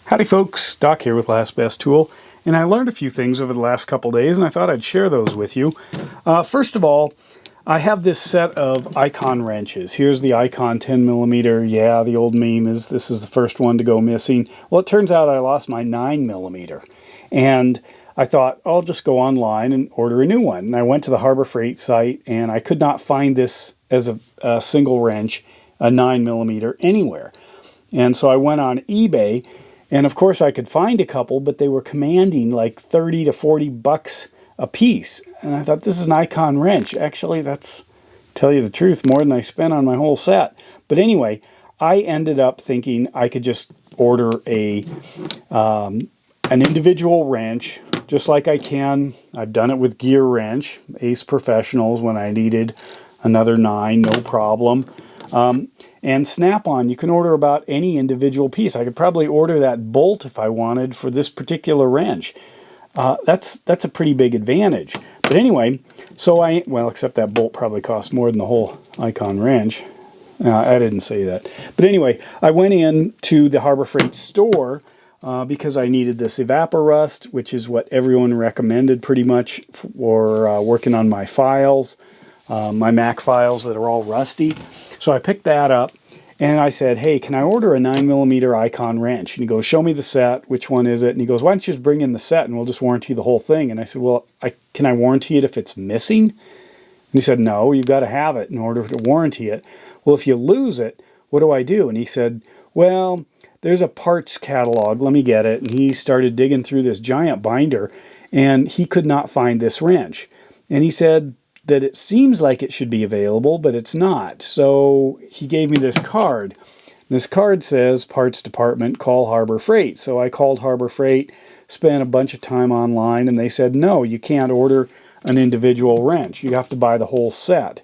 Howdy folks, Doc here with Last Best Tool, and I learned a few things over the last couple days and I thought I'd share those with you. First of all, I have this set of icon wrenches. Here's the icon 10mm. Yeah, the old meme is this is the first one to go missing. Well, it turns out I lost my 9mm, and I thought I'll just go online and order a new one. And I went to the Harbor Freight site and I could not find this as a single wrench, a 9mm, anywhere. And so I went on eBay. And of course I could find a couple, but they were commanding like 30 to 40 bucks a piece. And I thought, this is an icon wrench. Actually, that's, to tell you the truth, more than I spent on my whole set. But anyway, I ended up thinking I could just order an individual wrench, just like I can. I've done it with Gearwrench, Ace Professionals, when I needed another 9, no problem. And Snap-on, you can order about any individual piece. I could probably order that bolt if I wanted for this particular wrench. That's a pretty big advantage. But anyway, so well, except that bolt probably costs more than the whole icon wrench. I didn't say that. But anyway, I went in to the Harbor Freight store because I needed this Evaporust, which is what everyone recommended pretty much for working on my files, my Mac files that are all rusty. So I picked that up and I said, hey, can I order a 9mm icon wrench? And he goes, show me the set. Which one is it? And he goes, why don't you just bring in the set and we'll just warranty the whole thing? And I said, well, can I warranty it if it's missing? And he said, no, you've got to have it in order to warranty it. Well, if you lose it, what do I do? And he said, well, there's a parts catalog. Let me get it. And he started digging through this giant binder and he could not find this wrench. And he said that it seems like it should be available, but it's not. So he gave me this card. This card says, Parts Department, call Harbor Freight. So I called Harbor Freight, spent a bunch of time online, and they said, no, you can't order an individual wrench. You have to buy the whole set.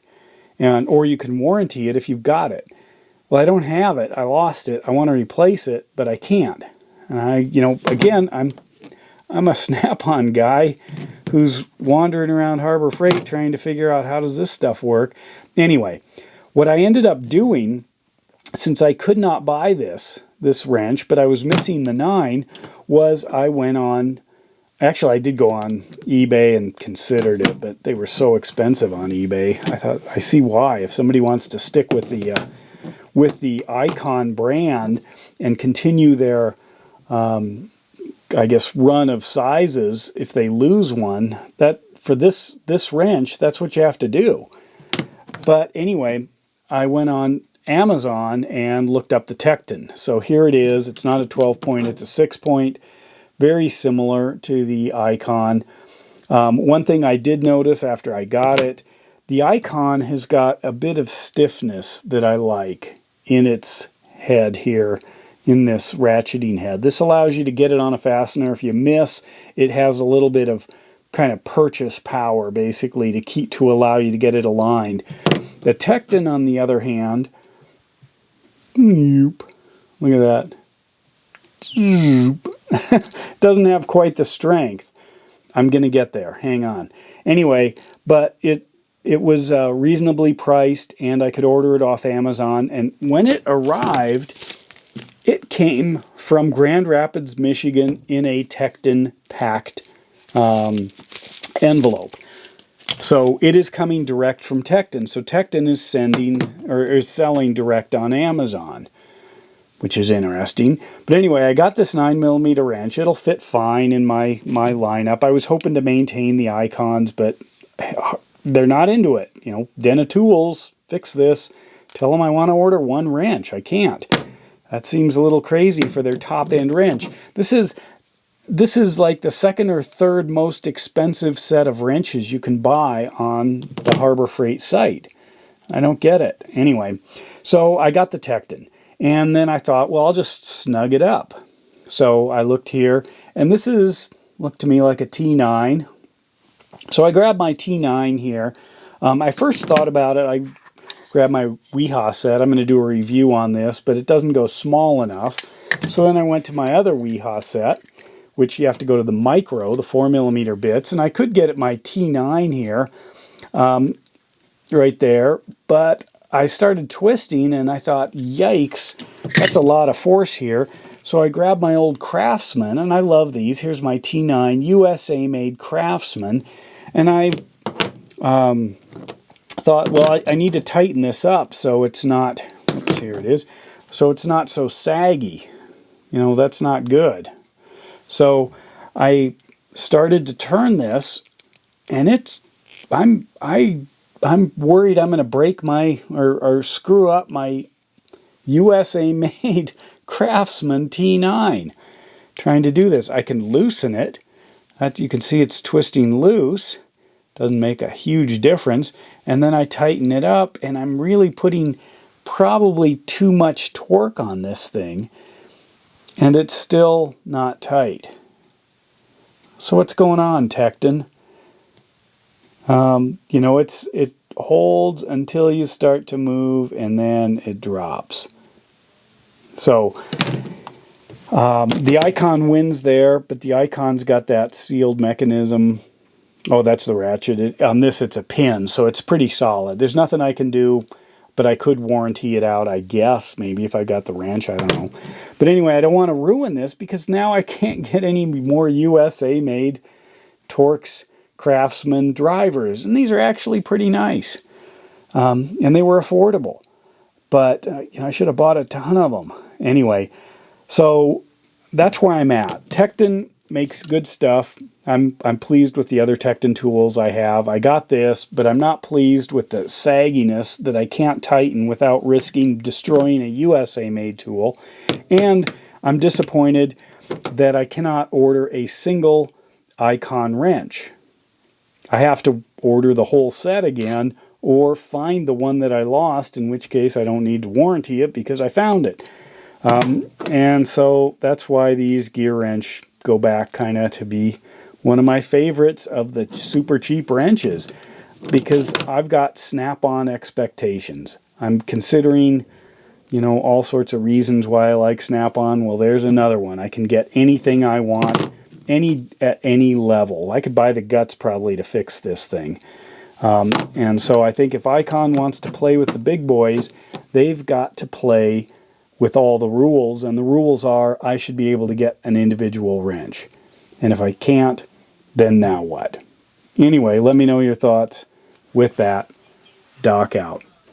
Or you can warranty it if you've got it. Well, I don't have it. I lost it. I want to replace it, but I can't. And again, I'm a Snap-on guy who's wandering around Harbor Freight trying to figure out how does this stuff work. Anyway, what I ended up doing, since I could not buy this wrench, but I was missing the 9, was I went on, actually I did go on eBay and considered it, but they were so expensive on eBay. I thought, I see why. If somebody wants to stick with the Icon brand and continue their I guess run of sizes, if they lose one, that for this wrench, that's what you have to do. But anyway, I went on Amazon and looked up the TEKTON. So here it is. It's not a 12-point, it's a 6-point, very similar to the Icon. One thing I did notice after I got it, the Icon has got a bit of stiffness that I like in its head here, in this ratcheting head. This allows you to get it on a fastener. If you miss, it has a little bit of kind of purchase power, basically, to allow you to get it aligned. The TEKTON, on the other hand, look at that, doesn't have quite the strength. I'm going to get there. Hang on. Anyway, but it was reasonably priced, and I could order it off Amazon. And when it arrived, it came from Grand Rapids, Michigan in a TEKTON packed envelope. So it is coming direct from TEKTON. So TEKTON is selling direct on Amazon, which is interesting. But anyway, I got this 9mm wrench. It'll fit fine in my lineup. I was hoping to maintain the Icons, but they're not into it. Den of Tools, fix this. Tell them I want to order one wrench. I can't. That seems a little crazy for their top-end wrench. This is like the second or third most expensive set of wrenches you can buy on the Harbor Freight site. I don't get it. Anyway, so I got the TEKTON. And then I thought, well, I'll just snug it up. So I looked here, and this looked to me like a T9. So I grabbed my T9 here. I first thought about it. I grabbed my Weehaw set. I'm going to do a review on this, but it doesn't go small enough. So then I went to my other Weehaw set, which you have to go to the micro, the 4mm bits, and I could get at my T9 here, right there, but I started twisting and I thought, yikes, that's a lot of force here. So I grabbed my old Craftsman, and I love these. Here's my T9 USA-made Craftsman, and I thought, well, I need to tighten this up so it's not, oops, here it is, so it's not so saggy. You know, that's not good. So I started to turn this, and I'm worried I'm going to break my, or screw up my USA-made Craftsman T9. Trying to do this. I can loosen it. You can see it's twisting loose. Doesn't make a huge difference. And then I tighten it up, and I'm really putting probably too much torque on this thing, and it's still not tight. So what's going on, TEKTON? You know, it holds until you start to move, and then it drops. So the icon wins there, but the icon's got that sealed mechanism. Oh, that's the ratchet. On this, it's a pin, so it's pretty solid. There's nothing I can do, but I could warranty it out, I guess, maybe if I got the wrench, I don't know. But anyway, I don't want to ruin this because now I can't get any more USA-made Torx Craftsman drivers, and these are actually pretty nice. And they were affordable. But you know, I should have bought a ton of them. Anyway, so that's where I'm at. TEKTON makes good stuff. I'm pleased with the other TEKTON tools I have. I got this, but I'm not pleased with the sagginess that I can't tighten without risking destroying a USA-made tool. And I'm disappointed that I cannot order a single icon wrench. I have to order the whole set again, or find the one that I lost, in which case I don't need to warranty it because I found it. And so that's why these Gearwrench go back kind of to be one of my favorites of the super cheap wrenches, because I've got snap-on expectations. I'm considering, you know, all sorts of reasons why I like snap-on. Well, there's another one. I can get anything I want, at any level. I could buy the guts probably to fix this thing. And so I think if Icon wants to play with the big boys, they've got to play with all the rules, and the rules are I should be able to get an individual wrench. And if I can't, then now what? Anyway, let me know your thoughts. With that, Doc out.